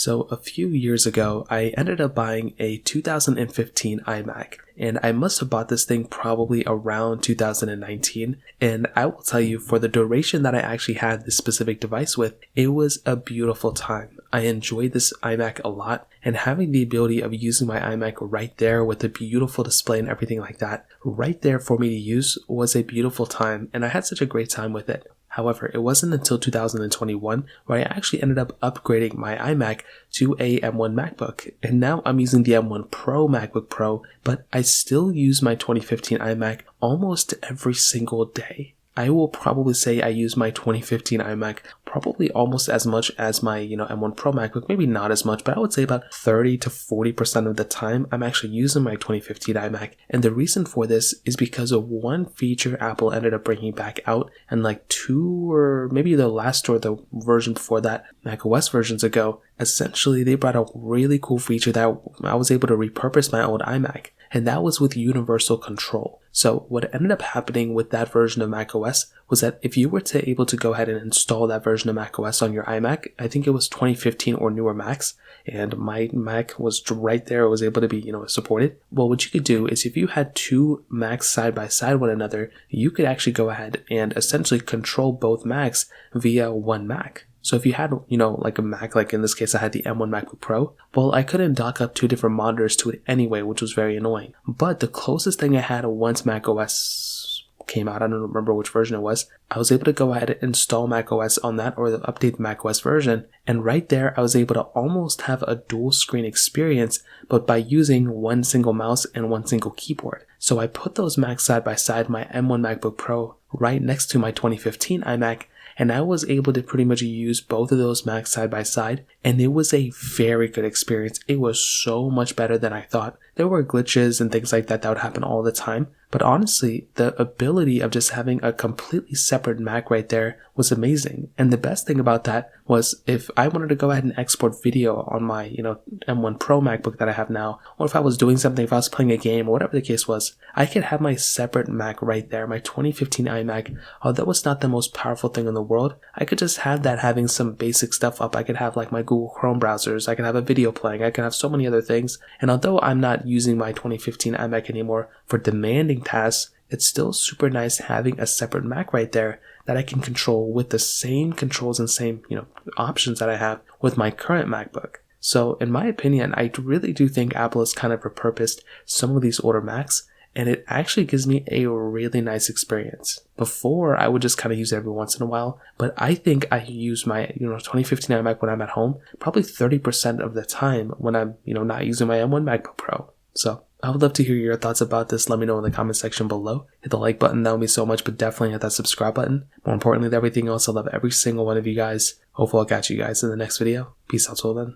So a few years ago, I ended up buying a 2015 iMac, and I must have bought this thing probably around 2019, and I will tell you, for the duration that I actually had this specific device with, it was a beautiful time. I enjoyed this iMac a lot, and having the ability of using my iMac right there with a beautiful display and everything like that, right there for me to use was a beautiful time, and I had such a great time with it. However, it wasn't until 2021 where I actually ended up upgrading my iMac to a M1 MacBook, and now I'm using the M1 Pro MacBook Pro, but I still use my 2015 iMac almost every single day. I will probably say I use my 2015 iMac probably almost as much as my M1 Pro MacBook, maybe not as much, but I would say about 30 to 40% of the time I'm actually using my 2015 iMac. And the reason for this is because of one feature Apple ended up bringing back out, and like two or maybe the last or the version before that, macOS versions ago, essentially they brought a really cool feature that I was able to repurpose my old iMac. And that was with universal control. So what ended up happening with that version of macOS was that if you were to able to go ahead and install that version of macOS on your iMac, I think it was 2015 or newer Macs, and my Mac was right there, it was able to be, supported. Well, what you could do is if you had two Macs side by side one another, you could actually go ahead and essentially control both Macs via one Mac. So if you had, like a Mac, like in this case I had the M1 MacBook Pro, well, I couldn't dock up two different monitors to it anyway, which was very annoying. But the closest thing I had once macOS came out, I don't remember which version it was, I was able to go ahead and install macOS on that, or update the macOS version, and right there I was able to almost have a dual screen experience, but by using one single mouse and one single keyboard. So I put those Macs side by side, my M1 MacBook Pro right next to my 2015 iMac, and I was able to pretty much use both of those Macs side by side, and it was a very good experience. It was so much better than I thought. There were glitches and things like that would happen all the time, but honestly, the ability of just having a completely separate Mac right there was amazing. And the best thing about that was if I wanted to go ahead and export video on my, M1 Pro MacBook that I have now, or if I was doing something, if I was playing a game or whatever the case was, I could have my separate Mac right there, my 2015 iMac. Although it's not the most powerful thing in the world, I could just have that having some basic stuff up. I could have like my Google Chrome browsers, I could have a video playing, I could have so many other things. And although I'm not using my 2015 iMac anymore for demanding tasks, it's still super nice having a separate Mac right there that I can control with the same controls and same, options that I have with my current MacBook. So in my opinion, I really do think Apple has kind of repurposed some of these older Macs, and it actually gives me a really nice experience. Before, I would just kind of use it every once in a while, but I think I use my 2015 iMac when I'm at home probably 30% of the time when I'm not using my M1 MacBook Pro. So I would love to hear your thoughts about this. Let me know in the comment section below. Hit the like button, that would mean so much, but definitely hit that subscribe button. More importantly than everything else, I love every single one of you guys. Hopefully I'll catch you guys in the next video. Peace out till then.